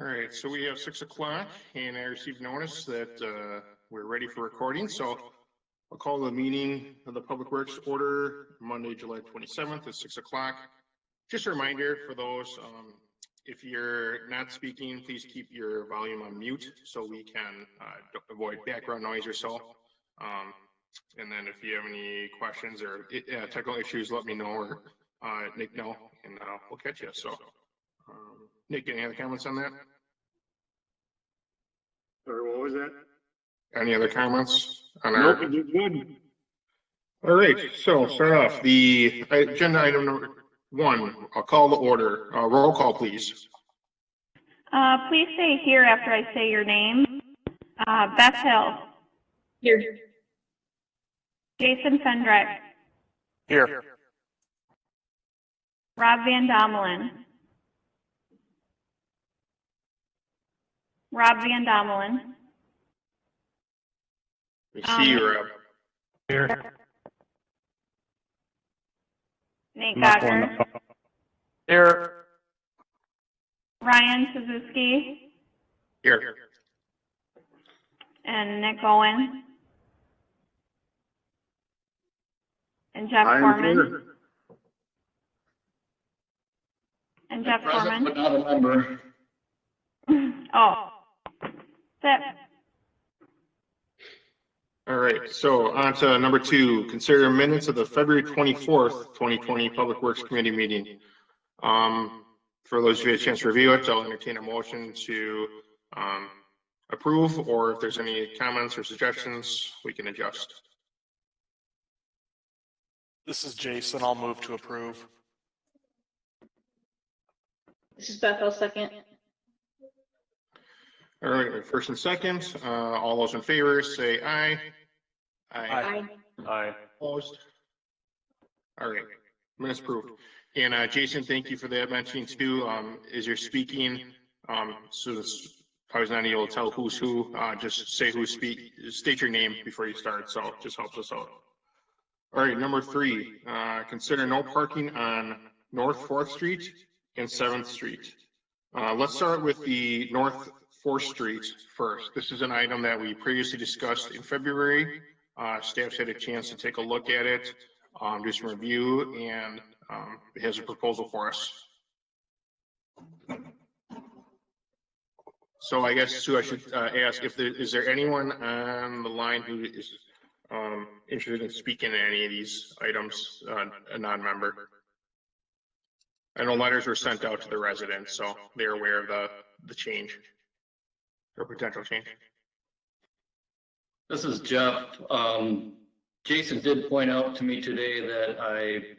All right, so we have 6 o'clock, and I received notice that we're ready for recording. So I'll call the meeting of the Public Works order Monday, July 27th at 6 o'clock. Just a reminder for those, if you're not speaking, please keep your volume on mute so we can avoid background noise or so. And then if you have any questions or technical issues, let me know or Nick know, and we'll catch you. So, Nick, any other comments on that? Or what was that? Any other comments on Nope, our? you're good. All right, so start off the agenda item number 1. I'll call the order. Roll call, please. Please say here after I say your name. Beth Hill. Here. Jason Fendrick. Here. Rob Van Dommelen. Rob Van Dommelen. We see you, Rob. Here. Nate Gogger. Here. Ryan Suzuki. Here. And Nick Owen. And Jeff I am Foreman. here. And Jeff Present, Foreman. but not a member. Oh. Sit. All right, so on to number 2, consider minutes of the February 24th, 2020 Public Works Committee meeting. For those of you who had a chance to review it, I'll entertain a motion to approve, or if there's any comments or suggestions, we can adjust. This is Jason. I'll move to approve. This is Beth, I'll second. All right, first and second, all those in favor say aye. Aye. Aye. Opposed? All right, minutes approved. And Jason, thank you for that mentioning too. As you're speaking, so this, I was not able to tell who's who, just say who state your name before you start, so it just helps us out. All right, number 3, consider no parking on North 4th Street and 7th Street. Let's start with the North 4th Street first. This is an item that we previously discussed in February. Staff's had a chance to take a look at it, do some review, and it has a proposal for us. So I guess, Sue, I should ask if is there anyone on the line who is interested in speaking to any of these items, a non-member? I know letters were sent out to the residents, so they're aware of the change or potential change. This is Jeff. Jason did point out to me today that I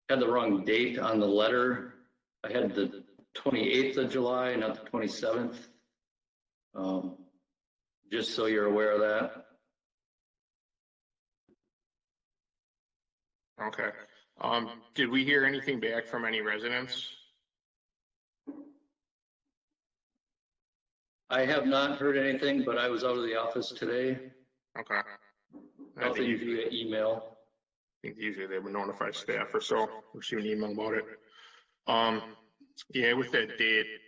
had the wrong date on the letter. I had the 28th of July, not the 27th. Just so you're aware of that. Okay. Did we hear anything back from any residents? I have not heard anything, but I was out of the office today. Okay. Nothing via email. I think usually they would notify staff or so, receive an email about it. Yeah, with that date,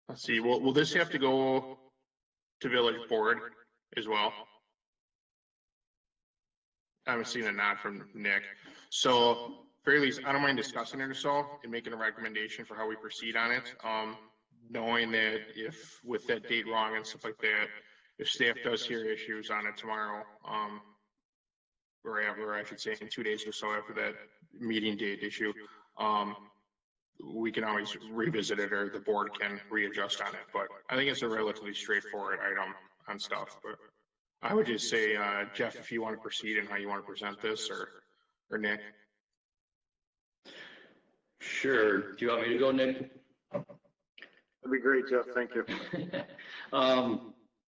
let's see, will this have to go to village board as well? I haven't seen a nod from Nick. So, for at least, I don't mind discussing it or so and making a recommendation for how we proceed on it. Knowing that if with that date wrong and stuff like that, if staff does hear issues on it tomorrow, or I should say in 2 days or so after that meeting date issue, we can always revisit it or the board can readjust on it. But I think it's a relatively straightforward item on stuff. But I would just say, Jeff, if you want to proceed and how you want to present this, or Nick. Sure. Do you want me to go, Nick? That'd be great, Jeff. Thank you.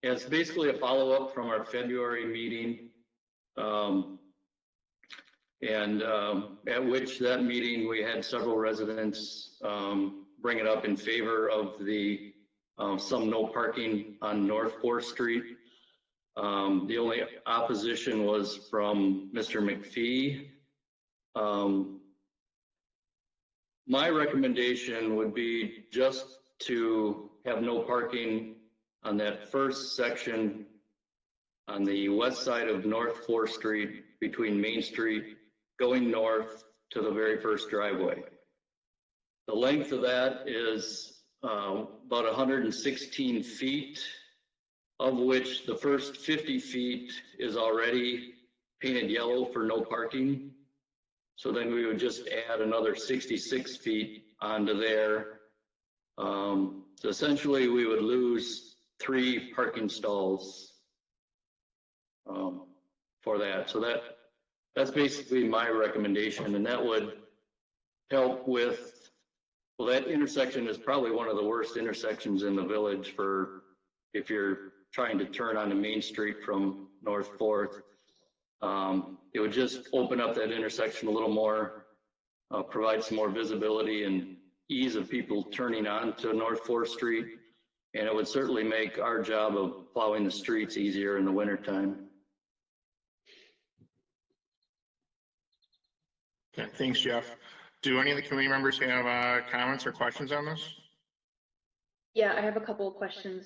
It's basically a follow-up from our February meeting. At which that meeting, we had several residents bring it up in favor of the some no parking on North 4th Street. The only opposition was from Mr. McPhee. My recommendation would be just to have no parking on that first section on the west side of North 4th Street between Main Street going north to the very first driveway. The length of that is about 116 feet, of which the first 50 feet is already painted yellow for no parking. So then we would just add another 66 feet onto there. So essentially we would lose 3 parking stalls for that. So that's basically my recommendation, and that would help with, well, that intersection is probably one of the worst intersections in the village for if you're trying to turn onto Main Street from North 4th. It would just open up that intersection a little more, provide some more visibility and ease of people turning on to North 4th Street. And it would certainly make our job of plowing the streets easier in the wintertime. Okay, thanks, Jeff. Do any of the committee members have comments or questions on this? Yeah, I have a couple of questions.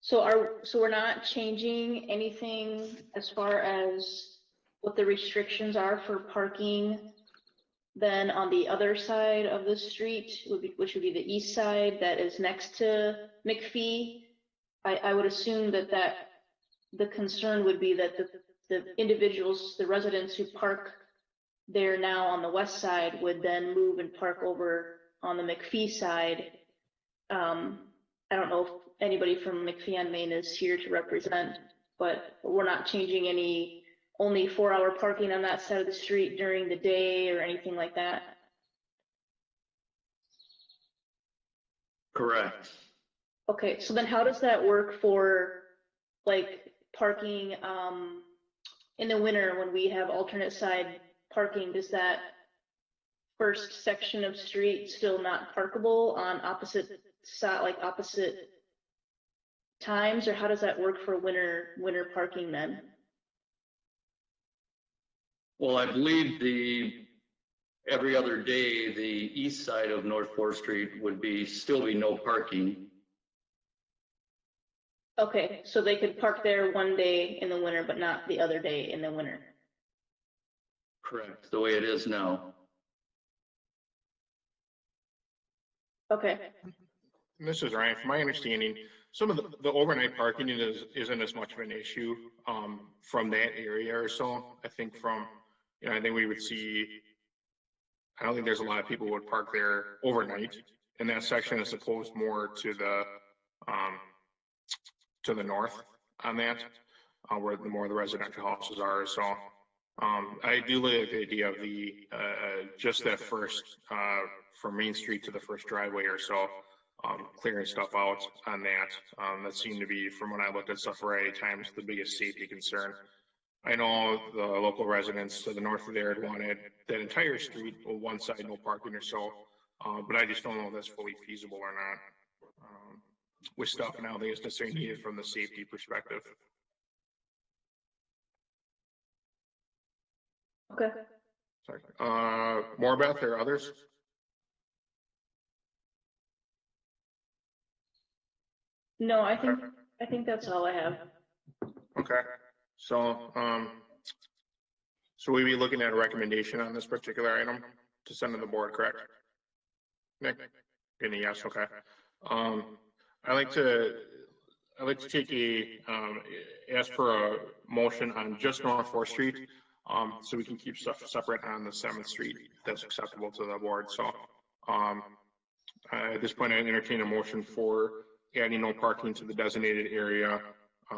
So we're not changing anything as far as what the restrictions are for parking then on the other side of the street, which would be the east side that is next to McPhee. I would assume that the concern would be that the individuals, the residents who park there now on the west side would then move and park over on the McPhee side. I don't know if anybody from McPhee on Main is here to represent, but we're not changing any only 4-hour parking on that side of the street during the day or anything like that. Correct. Okay, so then how does that work for like parking in the winter when we have alternate side parking? Does that first section of street still not parkable on opposite side, like opposite times, or how does that work for winter parking then? Well, I believe every other day, the east side of North 4th Street would still be no parking. Okay, so they could park there one day in the winter, but not the other day in the winter. Correct, the way it is now. Okay, And this is Ryan. From my understanding, some of the overnight parking isn't as much of an issue from that area or so. I think I think we would see, I don't think there's a lot of people who would park there overnight in that section as opposed more to the north on that, where more of the residential houses are. So I do like the idea of just that first from Main Street to the first driveway or so, clearing stuff out on that. That seemed to be, from when I looked at stuff a variety of times, the biggest safety concern. I know the local residents to the north of there had wanted that entire street, one side, no parking or so, but I just don't know if that's fully feasible or not. With stuff now, they just necessarily needed from the safety perspective. okay. Sorry. Morbeth or others? No, I think that's all I have. Okay. So, so we'd be looking at a recommendation on this particular item to send to the board, correct? Nick? Any yes, okay. I'd like to ask for a motion on just North 4th Street, so we can keep stuff separate on the 7th Street, if that's acceptable to the board. So, at this point, I entertain a motion for adding no parking to the designated area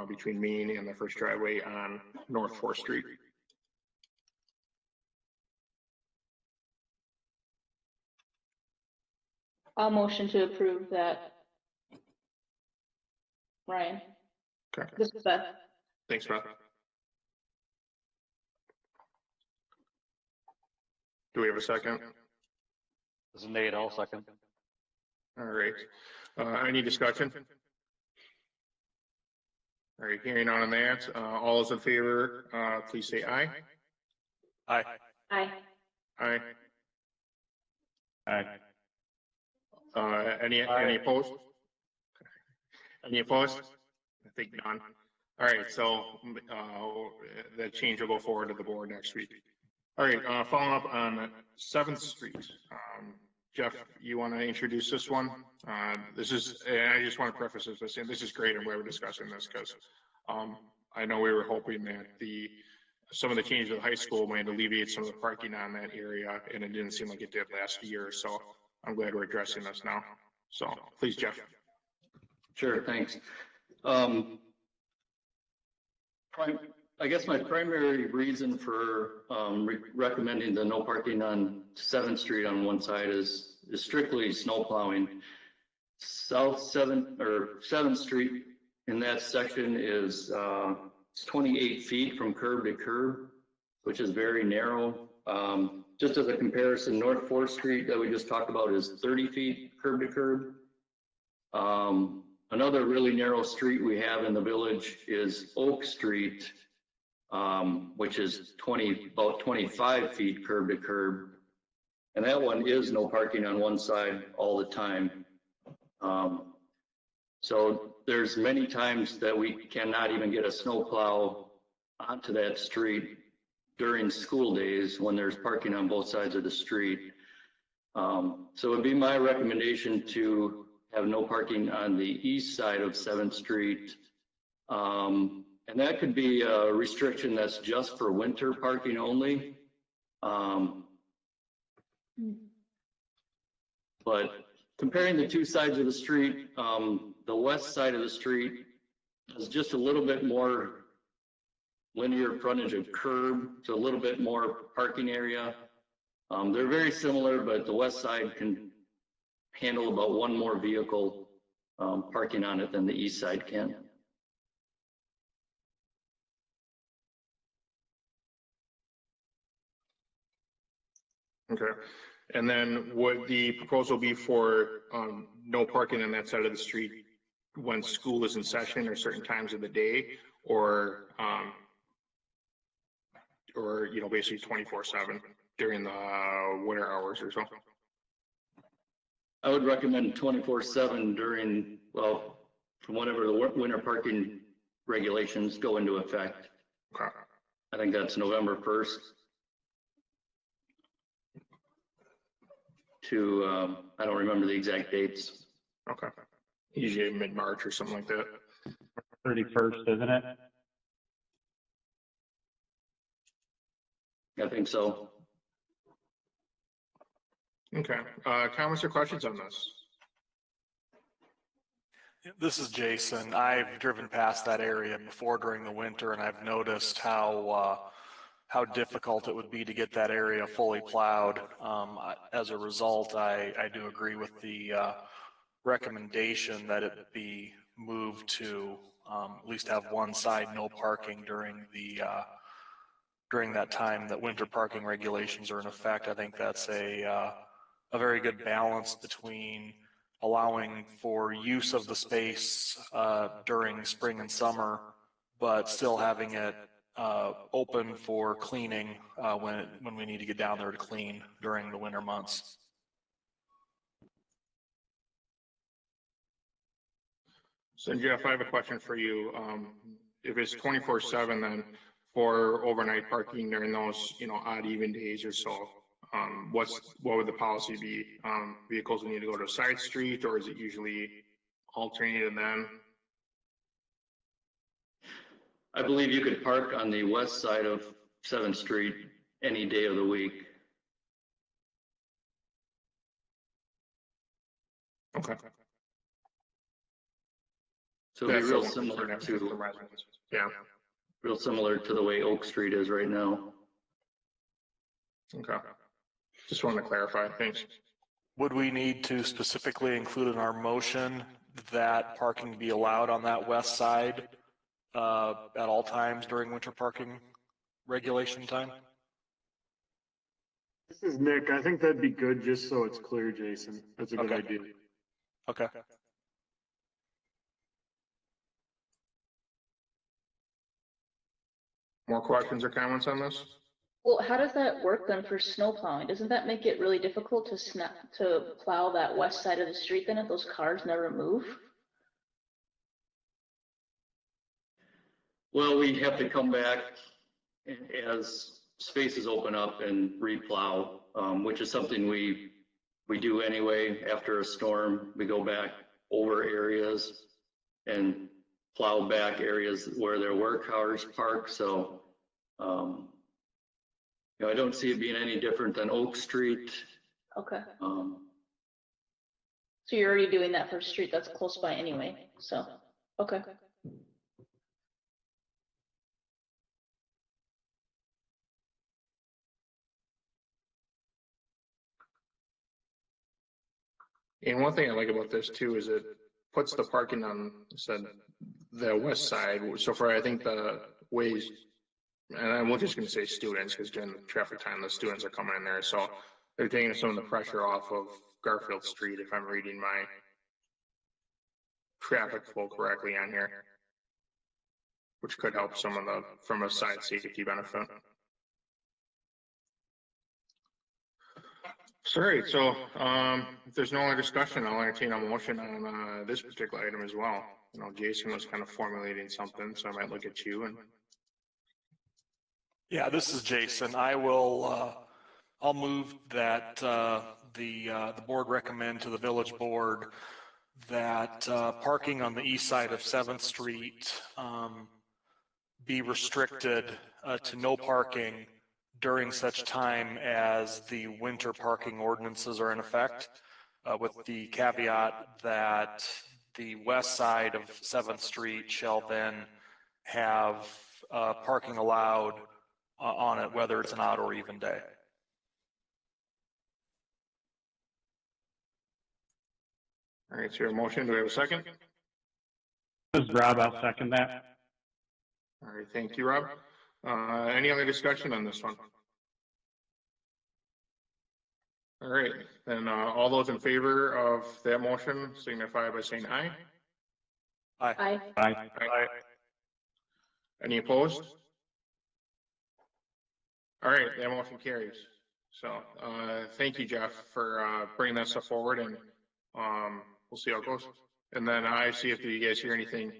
between Main and the first driveway on North 4th Street. I'll motion to approve that. Ryan. Okay. This is Beth. Thanks, Beth. Do we have a second? This is Nate, I'll second. All right. Any discussion? All right, hearing none on that. All those in favor, please say aye. Aye. Aye. Aye. Aye. Any opposed? Any opposed? I think none. All right, so, the change will go forward to the board next week. All right, following up on 7th Street. Jeff, you want to introduce this one? This is, and I just want to preface this by saying this is great and why we're discussing this because I know we were hoping that some of the changes at the high school might alleviate some of the parking on that area, and it didn't seem like it did last year. So I'm glad we're addressing this now. So please, Jeff. Sure, thanks. I guess my primary reason for recommending the no parking on 7th Street on one side is strictly snow plowing. South 7th Street in that section is 28 feet from curb to curb, which is very narrow. Just as a comparison, North 4th Street that we just talked about is 30 feet curb to curb. Another really narrow street we have in the village is Oak Street, which is about 25 feet curb to curb. And that one is no parking on one side all the time. So there's many times that we cannot even get a snowplow onto that street during school days when there's parking on both sides of the street. So it would be my recommendation to have no parking on the east side of 7th Street. And that could be a restriction that's just for winter parking only. But comparing the two sides of the street, the west side of the street is just a little bit more linear frontage of curb, so a little bit more parking area. They're very similar, but the west side can handle about one more vehicle parking on it than the east side can. Okay. And then would the proposal be for no parking on that side of the street when school is in session or certain times of the day, or basically 24/7 during the winter hours or something? I would recommend 24/7 during, well, from whenever the winter parking regulations go into effect. Okay. I think that's November 1st to, I don't remember the exact dates. Okay. Usually mid-March or something like that. 31st, isn't it? I think so. Okay. Comments or questions on this? This is Jason. I've driven past that area before during the winter, and I've noticed how difficult it would be to get that area fully plowed. As a result, I do agree with the recommendation that it be moved to at least have one side no parking during that time that winter parking regulations are in effect. I think that's a very good balance between allowing for use of the space during spring and summer, but still having it open for cleaning when we need to get down there to clean during the winter months. So Jeff, I have a question for you. If it's 24/7, then for overnight parking during those, odd even days or so, what would the policy be? Vehicles will need to go to a side street, or is it usually alternated then? I believe you could park on the west side of 7th Street any day of the week. Okay. So it'd be That's real the one similar concern to, from residents. Yeah. real similar to the way Oak Street is right now. Okay. Just wanted to clarify. Thanks. Would we need to specifically include in our motion that parking be allowed on that west side at all times during winter parking regulation time? This is Nick. I think that'd be good just so it's clear, Jason. That's a good Okay. idea. Okay. More questions or comments on this? Well, how does that work then for snow plowing? Doesn't that make it really difficult to plow that west side of the street then if those cars never move? Well, we have to come back as spaces open up and replow, which is something we do anyway. After a storm, we go back over areas and plow back areas where there were cars parked. So, I don't see it being any different than Oak Street. Okay. So you're already doing that for a street that's close by anyway, so, okay. And one thing I like about this too is it puts the parking on, said, the west side. So for, I think the ways, and I'm just gonna say students, because during the traffic time, the students are coming in there, so they're taking some of the pressure off of Garfield Street, if I'm reading my traffic flow correctly on here, which could help some of the, from a side safety benefit. So, all right, so if there's no other discussion, I'll entertain a motion on this particular item as well. You know, Jason was kind of formulating something, so I might look at you and. Yeah, this is Jason. I will, I'll move that the board recommend to the village board that parking on the east side of 7th Street be restricted to no parking during such time as the winter parking ordinances are in effect, with the caveat that the west side of 7th Street shall then have parking allowed on it, whether it's an odd or even day. All right, so your motion, do we have a second? This is Rob, I'll second that. All right, thank you, Rob. Any other discussion on this one? All right, then all those in favor of that motion signify by saying aye. Aye. Aye. Aye. Any opposed? All right, that motion carries. So thank you, Jeff, for bringing that stuff forward, and we'll see how it goes. And then I see if you guys hear anything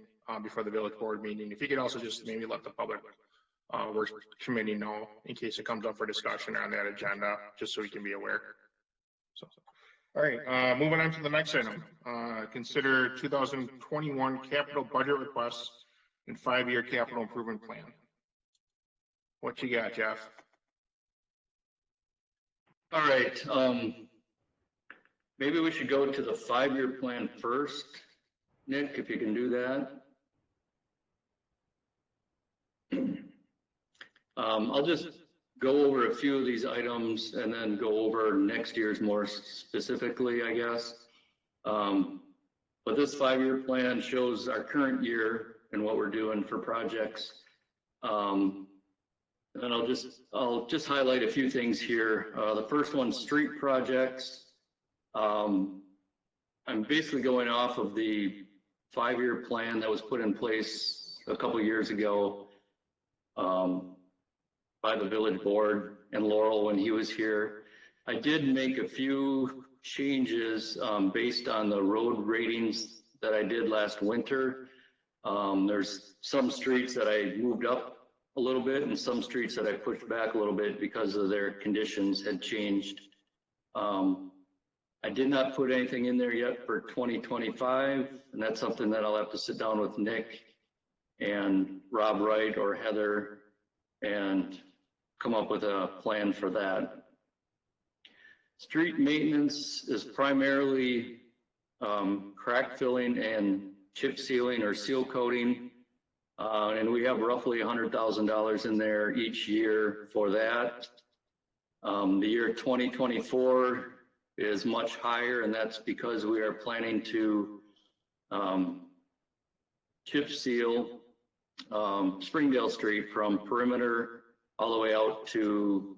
before the village board meeting. If you could also just maybe let the public works committee know in case it comes up for discussion on that agenda, just so we can be aware. So, all right, moving on to the next item. Consider 2021 capital budget requests and 5-year capital improvement plan. What you got, Jeff? All right, maybe we should go to the 5-year plan first. Nick, if you can do that. I'll just go over a few of these items and then go over next year's more specifically, I guess. But this 5-year plan shows our current year and what we're doing for projects. And I'll just highlight a few things here. The first one, street projects. I'm basically going off of the 5-year plan that was put in place a couple years ago by the village board and Laurel when he was here. I did make a few changes based on the road ratings that I did last winter. There's some streets that I moved up a little bit and some streets that I pushed back a little bit because of their conditions had changed. I did not put anything in there yet for 2025, and that's something that I'll have to sit down with Nick and Rob Wright or Heather and come up with a plan for that. Street maintenance is primarily crack filling and chip sealing or seal coating. And we have roughly $100,000 in there each year for that. The year 2024 is much higher, and that's because we are planning to chip seal Springdale Street from perimeter all the way out to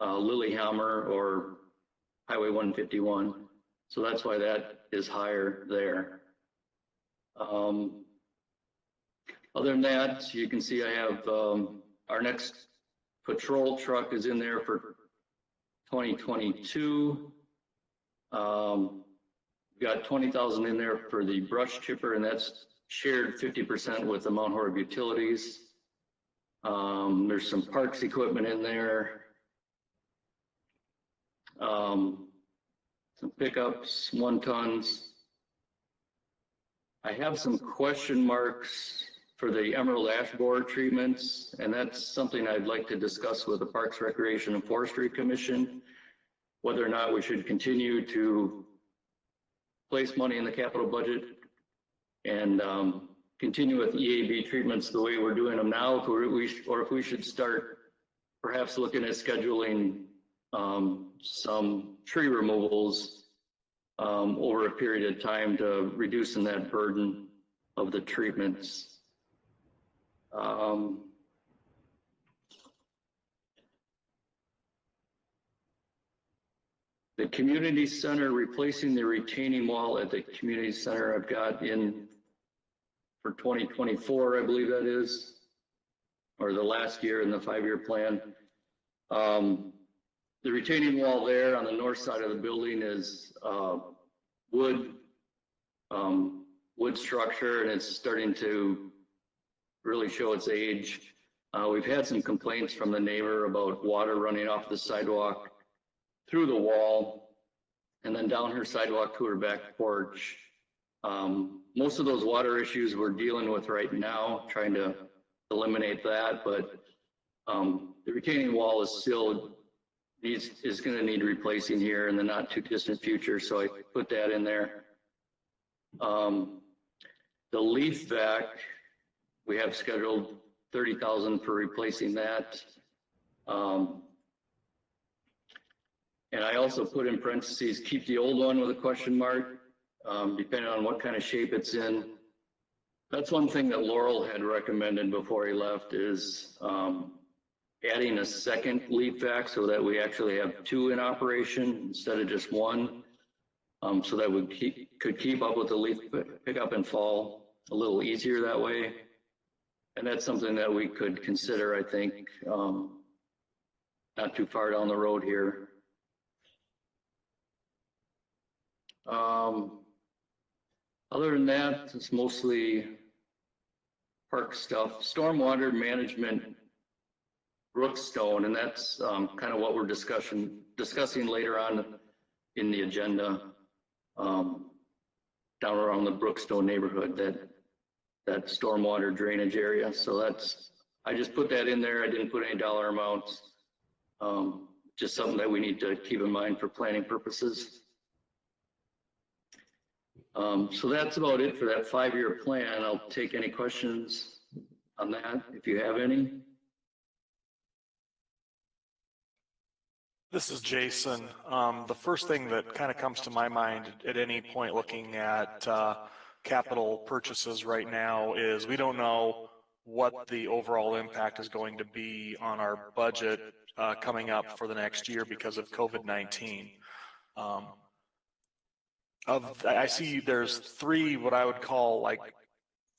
Lilyhammer or Highway 151. So that's why that is higher there. Other than that, you can see I have our next patrol truck is in there for 2022. Got 20,000 in there for the brush chipper, and that's shared 50% with the Mount Horeb Utilities. There's some parks equipment in there. Some pickups, 1 tons. I have some question marks for the emerald ash borer treatments, and that's something I'd like to discuss with the Parks, Recreation, and Forestry Commission, whether or not we should continue to place money in the capital budget and continue with EAB treatments the way we're doing them now, or if we should start perhaps looking at scheduling some tree removals over a period of time to reducing that burden of the treatments. The community center, replacing the retaining wall at the community center, I've got in for 2024, I believe that is, or the last year in the 5-year plan. The retaining wall there on the north side of the building is wood structure, and it's starting to really show its age. We've had some complaints from the neighbor about water running off the sidewalk through the wall and then down her sidewalk to her back porch. Most of those water issues we're dealing with right now, trying to eliminate that, but the retaining wall is still is going to need replacing here in the not too distant future, so I put that in there. The leaf vac, we have scheduled 30,000 for replacing that. And I also put in parentheses, keep the old one with a question mark, depending on what kind of shape it's in. That's one thing that Laurel had recommended before he left is adding a second leaf vac so that we actually have 2 in operation instead of just 1, so that we could keep up with the leaf pickup and fall a little easier that way. And that's something that we could consider, I think, not too far down the road here. Other than that, it's mostly park stuff. Stormwater management, Brookstone, and that's kind of what we're discussing later on in the agenda, down around the Brookstone neighborhood, that stormwater drainage area. So that's, I just put that in there. I didn't put any dollar amounts. Just something that we need to keep in mind for planning purposes. So that's about it for that 5-year plan. I'll take any questions on that if you have any. This is Jason. The first thing that kind of comes to my mind at any point looking at capital purchases right now is we don't know what the overall impact is going to be on our budget coming up for the next year because of COVID-19. I see there's 3 what I would call like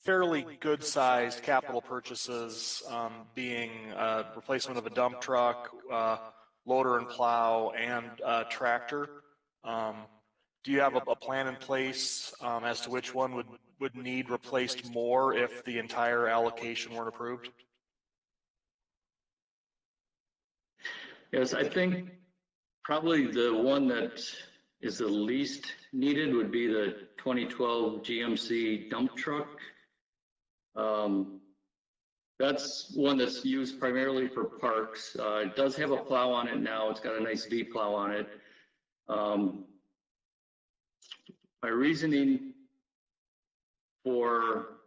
fairly good-sized capital purchases, being replacement of a dump truck, loader and plow, and tractor. Do you have a plan in place as to which one would need replaced more if the entire allocation weren't approved? Yes, I think probably the one that is the least needed would be the 2012 GMC dump truck. That's one that's used primarily for parks. It does have a plow on it now. It's got a nice V plow on it. My reasoning for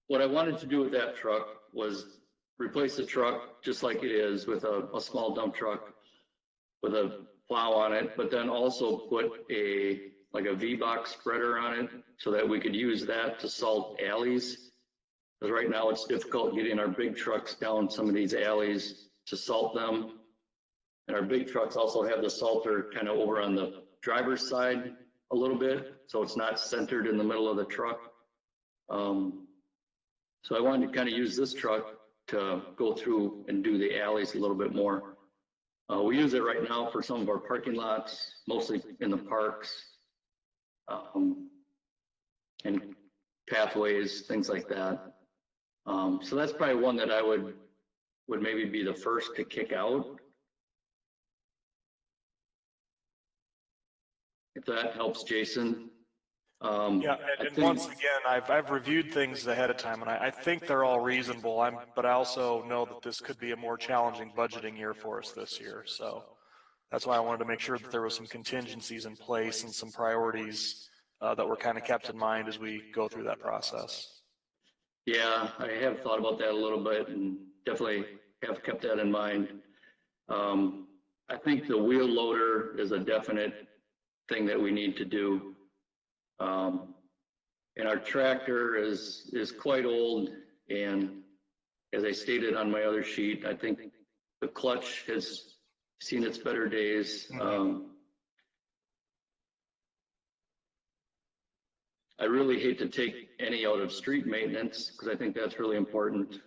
what I wanted to do with that truck was replace the truck just like it is with a small dump truck with a plow on it, but then also put like a V-box spreader on it so that we could use that to salt alleys. Because right now it's difficult getting our big trucks down some of these alleys to salt them. And our big trucks also have the salter kind of over on the driver's side a little bit, so it's not centered in the middle of the truck. So I wanted to kind of use this truck to go through and do the alleys a little bit more. We use it right now for some of our parking lots, mostly in the parks, and pathways, things like that. So that's probably one that I would maybe be the first to kick out. If that helps, Jason. Yeah, I and think- once again, I've reviewed things ahead of time, and I think they're all reasonable. But I also know that this could be a more challenging budgeting year for us this year. So that's why I wanted to make sure that there was some contingencies in place and some priorities that were kind of kept in mind as we go through that process. Yeah, I have thought about that a little bit and definitely have kept that in mind. I think the wheel loader is a definite thing that we need to do. And our tractor is quite old, and as I stated on my other sheet, I think the clutch has seen its better days. I really hate to take any out of street maintenance because I think that's really important.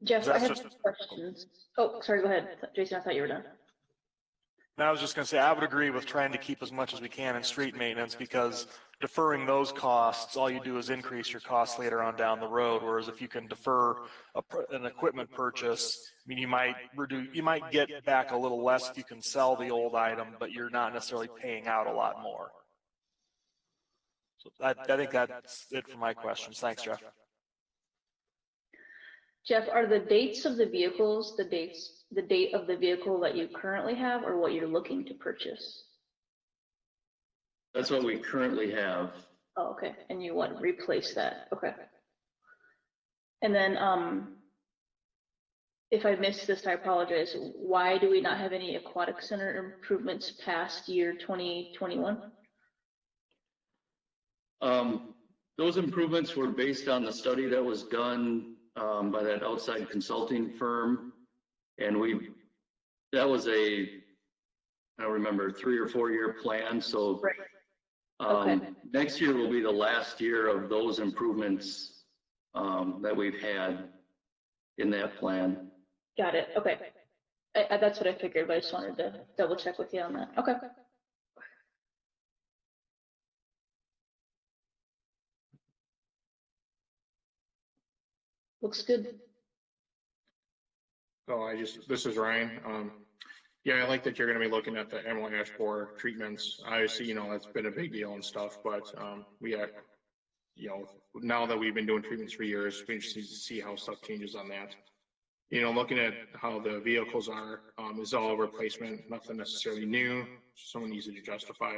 Jeff, I That's have some questions. Oh, sorry, go ahead. Jason, I thought you were done. And I was just going to say, I would agree with trying to keep as much as we can in street maintenance, because deferring those costs, all you do is increase your costs later on down the road. Whereas if you can defer an equipment purchase, I mean, you might get back a little less if you can sell the old item, but you're not necessarily paying out a lot more. So I think that's it for my questions. Thanks, Jeff. Jeff, are the dates of the vehicles the date of the vehicle that you currently have, or what you're looking to purchase? That's what we currently have. Oh, okay, and you want to replace that, okay. And then, if I missed this, I apologize. Why do we not have any aquatic center improvements past year 2021? Those improvements were based on the study that was done by that outside consulting firm. And that was I don't remember, 3 or 4 year plan. So Right. Okay. Next year will be the last year of those improvements that we've had in that plan. Got it, okay. That's what I figured, but I just wanted to double check with you on that. Okay. Looks good. So this is Ryan. Yeah, I like that you're gonna be looking at the amyl ash borer treatments. Obviously, that's been a big deal and stuff, but, now that we've been doing treatments for years, we just need to see how stuff changes on that. Looking at how the vehicles are, is all replacement, nothing necessarily new. Someone needs to justify.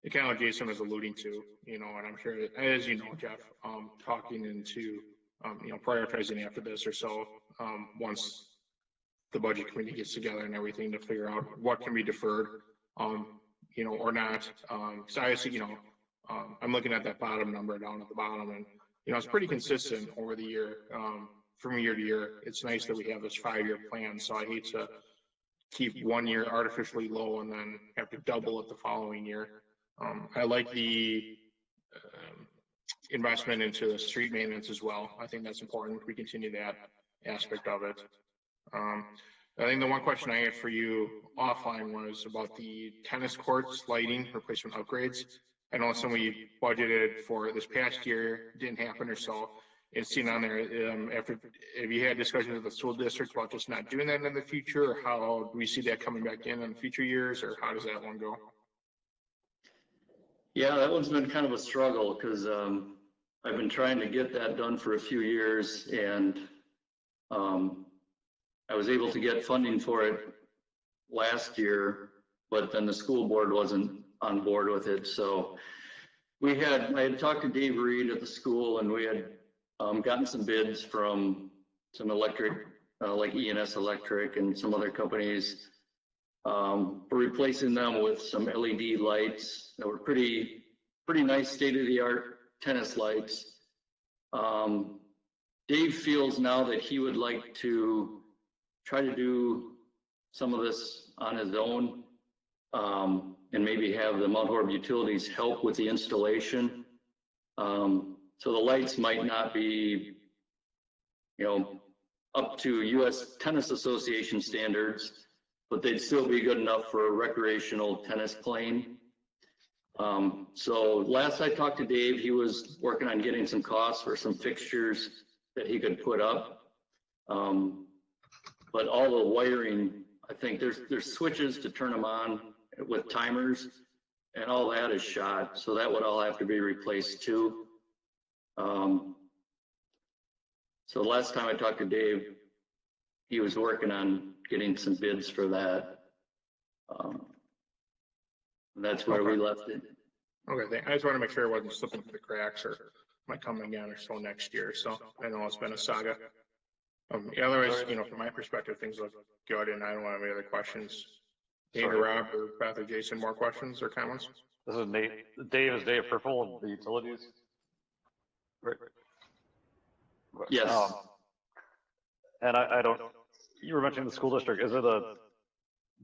It kind of what Jason was alluding to, and I'm sure, as you know, Jeff, talking into, prioritizing after this or so, once the budget committee gets together and everything to figure out what can be deferred, or not. So obviously, I'm looking at that bottom number down at the bottom, and, it's pretty consistent over the year, from year to year. It's nice that we have this 5-year plan, so I hate to keep 1 year artificially low and then have to double it the following year. I like the investment into the street maintenance as well. I think that's important. We continue that aspect of it. I think the one question I had for you offline was about the tennis courts lighting replacement upgrades. I know some we budgeted for this past year, didn't happen or so. It's seen on there, have you had discussions with the school district about just not doing that in the future, or how do we see that coming back in future years, or how does that one go? Yeah, that one's been kind of a struggle because I've been trying to get that done for a few years, and I was able to get funding for it last year, but then the school board wasn't on board with it. So I had talked to Dave Reed at the school, and we had gotten some bids from some electric, like ENS Electric and some other companies, for replacing them with some LED lights that were pretty nice state-of-the-art tennis lights. Dave feels now that he would like to try to do some of this on his own, and maybe have the Mount Horeb Utilities help with the installation. So the lights might not be, up to US Tennis Association standards, but they'd still be good enough for a recreational tennis playing. So last I talked to Dave, he was working on getting some costs for some fixtures that he could put up. But all the wiring, I think there's switches to turn them on with timers, and all that is shot. So that would all have to be replaced too. So last time I talked to Dave, he was working on getting some bids for that. That's where we left it. Okay, I just want to make sure it wasn't slipping through the cracks or might come again or so next year. So I know it's been a saga. Otherwise, from my perspective, things look good, and I don't have any other questions. Dave, or Rob, or Beth, or Jason, more questions or comments? This is Nate. Dave, is Dave Purple of the utilities? Right. Yes. And I don't, you were mentioning the school district. Is it a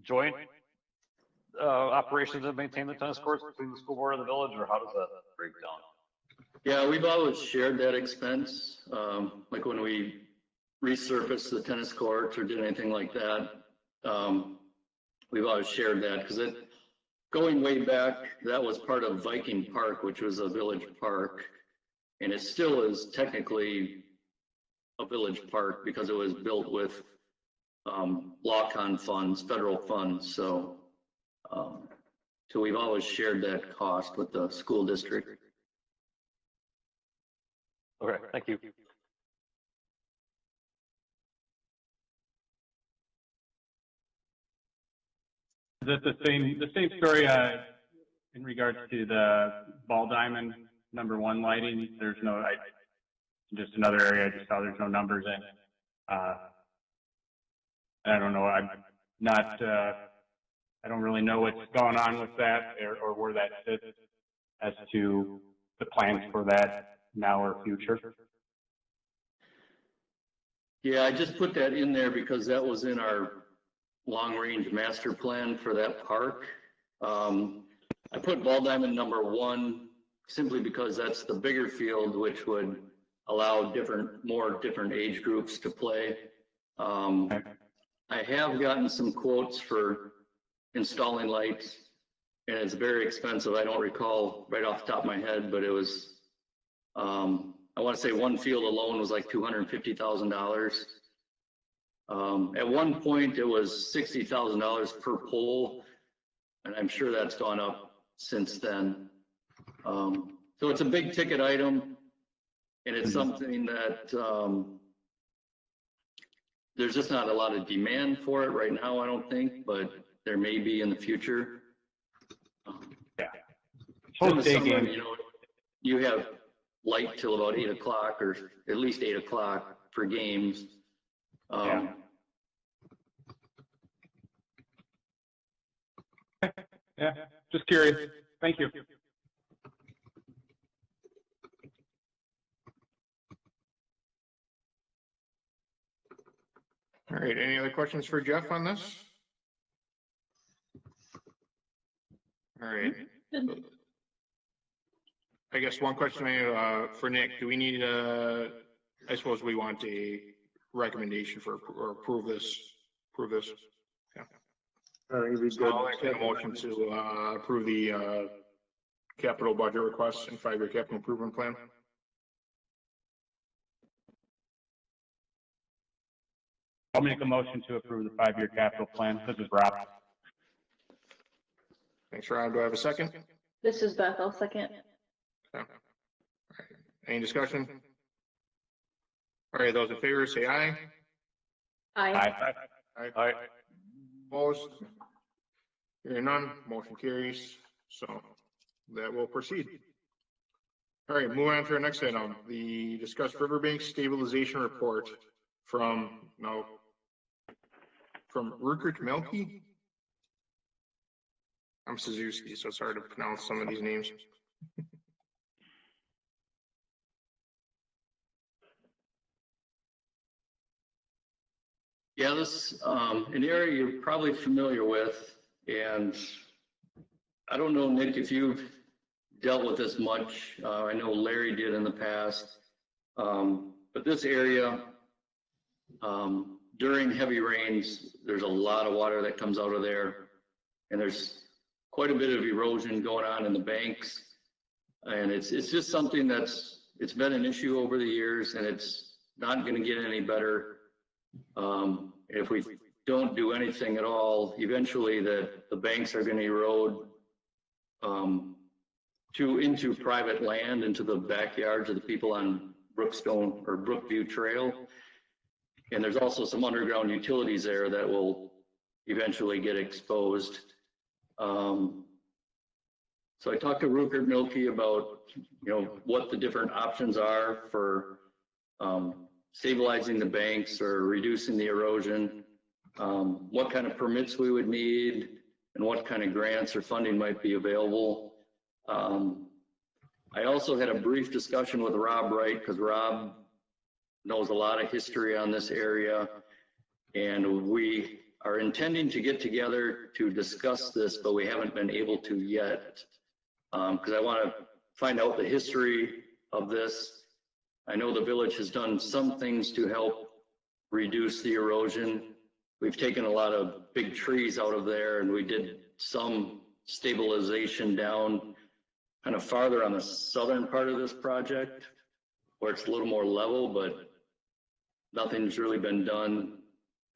joint operation to maintain the tennis courts between the school board and the village, or how does that break down? Yeah, we've always shared that expense. Like when we resurfaced the tennis courts or did anything like that, we've always shared that because going way back, that was part of Viking Park, which was a village park, and it still is technically a village park because it was built with lock-on funds, federal funds. So we've always shared that cost with the school district. Okay, thank you. Is it the same story in regards to the ball diamond #1 lighting? There's no, just another area I just saw there's no numbers in. I don't know. I'm not. I don't really know what's going on with that or where that sits as to the plans for that now or future. Yeah, I just put that in there because that was in our long-range master plan for that park. I put ball diamond #1 simply because that's the bigger field, which would allow more different age groups to play. I have gotten some quotes for installing lights, and it's very expensive. I don't recall right off the top of my head, but it was, I want to say one field alone was like $250,000. At one point, it was $60,000 per pole, and I'm sure that's gone up since then. So it's a big ticket item, and it's something that there's just not a lot of demand for it right now, I don't think, but there may be in the future. Yeah. In the summer, you have light till about 8 o'clock or at least 8 o'clock for games. Yeah. Yeah, just curious. Thank you. All right, any other questions for Jeff on this? All right. I guess one question for Nick, do we need I suppose we want a recommendation for, or approve this? Yeah. I think it'd be So good. I'll entertain a motion to approve the capital budget request and 5-year capital improvement plan. I'll make a motion to approve the 5-year capital plan. This is Rob. Thanks, Rob. Do I have a second? This is Beth, I'll second. Okay. All right. Any discussion? All right, those in favor say aye. Aye. Aye. All right. Opposed? Hearing none, motion carries. So that will proceed. All right, moving on to our next item, the discussed riverbank stabilization report from Rupert Melky. I'm Suzuki, so it's hard to pronounce some of these names. Yeah, this an area you're probably familiar with, and I don't know, Nick, if you've dealt with this much. I know Larry did in the past. But this area, during heavy rains, there's a lot of water that comes out of there. And there's quite a bit of erosion going on in the banks. And it's just something it's been an issue over the years, and it's not going to get any better. If we don't do anything at all, eventually the banks are going to erode into private land, into the backyards of the people on Brookstone or Brookview Trail. And there's also some underground utilities there that will eventually get exposed. So I talked to Rupert Milkey about, what the different options are for stabilizing the banks or reducing the erosion, what kind of permits we would need, and what kind of grants or funding might be available. I also had a brief discussion with Rob Wright, because Rob knows a lot of history on this area, and we are intending to get together to discuss this, but we haven't been able to yet, because I want to find out the history of this. I know the village has done some things to help reduce the erosion. We've taken a lot of big trees out of there, and we did some stabilization down kind of farther on the southern part of this project, where it's a little more level, but nothing's really been done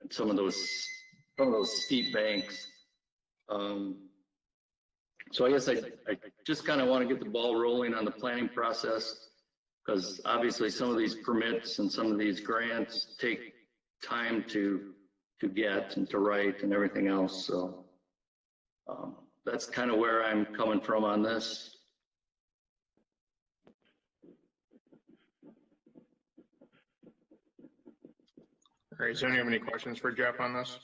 at some of those steep banks. So I guess I just kind of want to get the ball rolling on the planning process, because obviously some of these permits and some of these grants take time to get and to write and everything else. So that's kind of where I'm coming from on this. All right, does anyone have any questions for Jeff on this?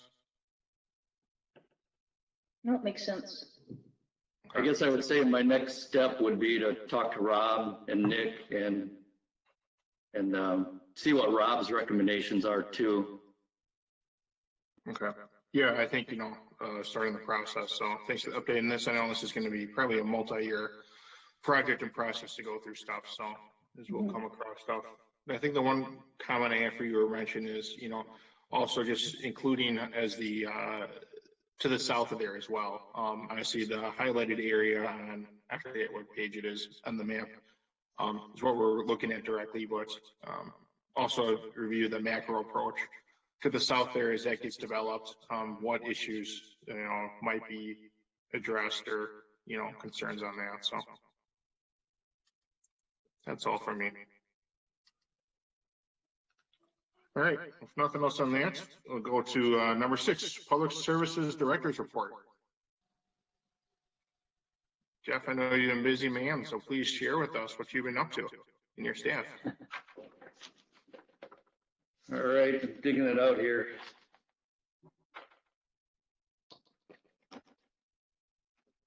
No, it makes sense. I guess I would say my next step would be to talk to Rob and Nick and see what Rob's recommendations are too. Okay. Yeah, I think, starting the process. So thanks for updating this. I know this is going to be probably a multi-year project and process to go through stuff. So as we'll come across stuff. I think the one comment I have for you or mention is, also just including as the, to the south of there as well. I see the highlighted area on, I forget what page it is on the map, is what we're looking at directly, but also review the macro approach to the south there as that gets developed, what issues, might be addressed or, concerns on that. So that's all from me. All right, if nothing else on that, we'll go to number 6, Public Services Director's Report. Jeff, I know you're a busy man, so please share with us what you've been up to and your staff. All right, I'm digging it out here.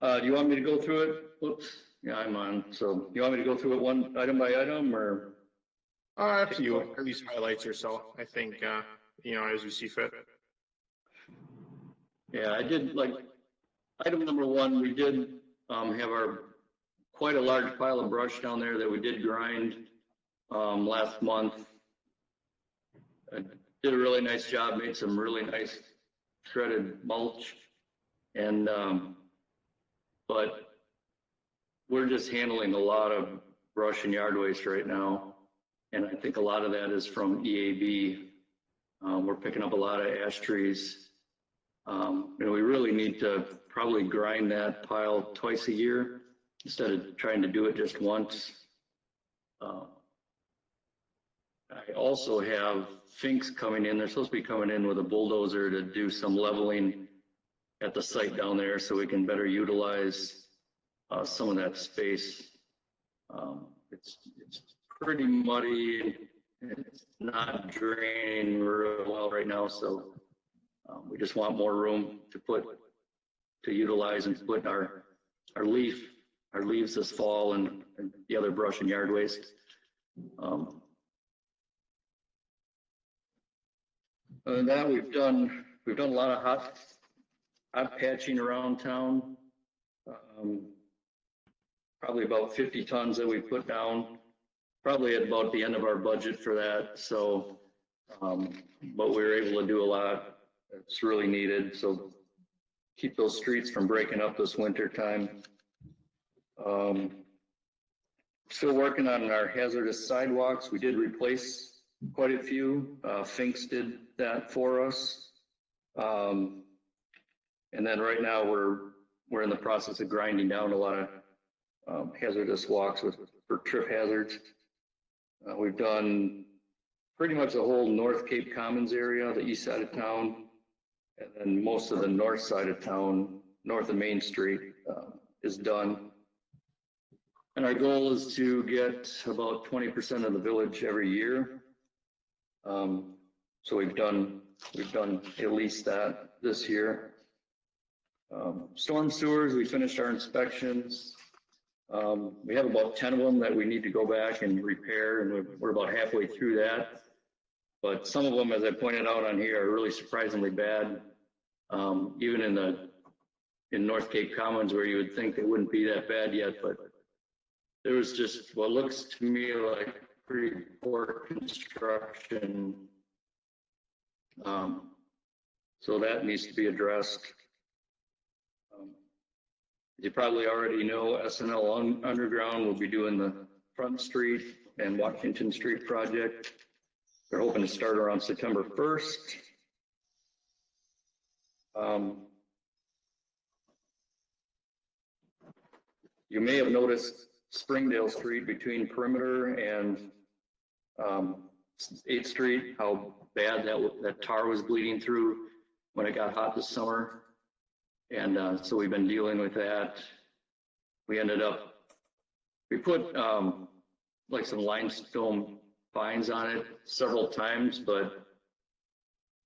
Do you want me to go through it? Whoops, yeah, I'm on. So you want me to go through it one item by item, or? Up to you, at least highlights or so, I think, as you see fit. Yeah, I did, like, item number 1, we did have quite a large pile of brush down there that we did grind last month. I did a really nice job, made some really nice shredded mulch, and but we're just handling a lot of brush and yard waste right now. And I think a lot of that is from EAB. We're picking up a lot of ash trees. We really need to probably grind that pile twice a year instead of trying to do it just once. I also have Finks coming in. They're supposed to be coming in with a bulldozer to do some leveling at the site down there so we can better utilize some of that space. It's pretty muddy. It's not draining real well right now, so we just want more room to utilize and put our leaves this fall and the other brush and yard waste. Other than that, we've done a lot of hot patching around town. probably about 50 tons that we put down, probably at about the end of our budget for that. So, but we were able to do a lot. It's really needed. So keep those streets from breaking up this winter time. Still working on our hazardous sidewalks. We did replace quite a few. Finks did that for us. And then right now we're in the process of grinding down a lot of hazardous walks for trip hazards. We've done pretty much the whole North Cape Commons area, the east side of town, and then most of the north side of town, north of Main Street, is done. And our goal is to get about 20% of the village every year. So we've done at least that this year. Storm sewers, we finished our inspections. We have about 10 of them that we need to go back and repair, and we're about halfway through that. But some of them, as I pointed out on here, are really surprisingly bad. Even in North Cape Commons, where you would think they wouldn't be that bad yet, but there was just what looks to me like pretty poor construction. So that needs to be addressed. You probably already know SNL Underground will be doing the Front Street and Washington Street project. They're hoping to start around September 1st. You may have noticed Springdale Street between Perimeter and 8th Street, how bad that tar was bleeding through when it got hot this summer. And so we've been dealing with that. We put like some limestone fines on it several times, but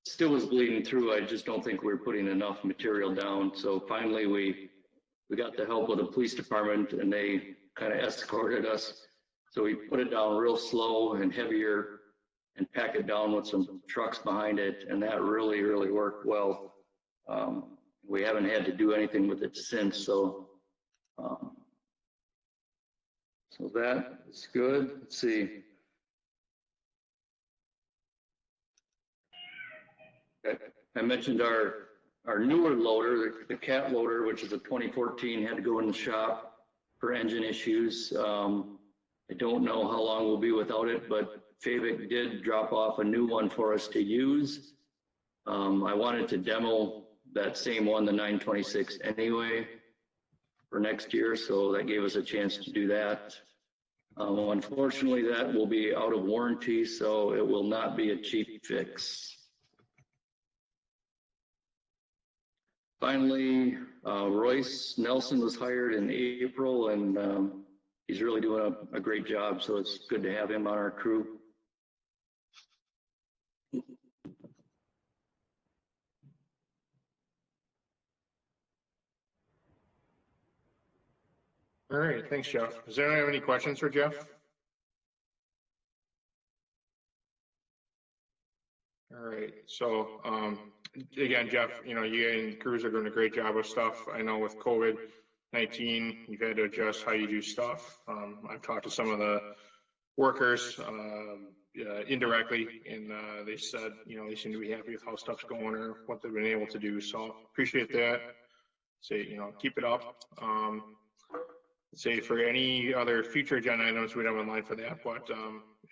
still was bleeding through. I just don't think we were putting enough material down. So finally we got the help of the police department, and they kind of escorted us. So we put it down real slow and heavier and pack it down with some trucks behind it. And that really, really worked well. We haven't had to do anything with it since. So that is good. Let's see. I mentioned our newer loader, the cat loader, which is a 2014, had to go in the shop for engine issues. I don't know how long we'll be without it, but Fabic did drop off a new one for us to use. I wanted to demo that same one, the 926, anyway, for next year, so that gave us a chance to do that. Unfortunately, that will be out of warranty, so it will not be a cheap fix. Finally, Royce Nelson was hired in April, and he's really doing a great job, so it's good to have him on our crew. All right, thanks, Jeff. Does anyone have any questions for Jeff? All right, so again, Jeff, you and crews are doing a great job with stuff. I know with COVID-19, you've had to adjust how you do stuff. I've talked to some of the workers indirectly, and they said, they seem to be happy with how stuff's going or what they've been able to do. So appreciate that. Say, keep it up. Say for any other future agenda items, we don't have in line for that, but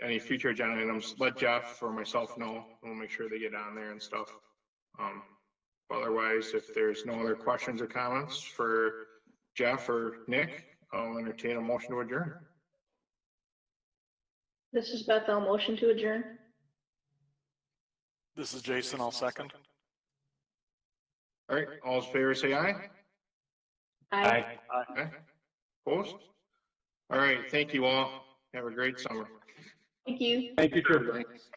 any future agenda items, let Jeff or myself know. We'll make sure they get on there and stuff. Otherwise, if there's no other questions or comments for Jeff or Nick, I'll entertain a motion to adjourn. This is Beth. I'll motion to adjourn. This is Jason. I'll second. All right, all in favor, say aye. Aye. Okay. Opposed? All right, thank you all. Have a great summer. Thank you. Thank you, sir. Thanks.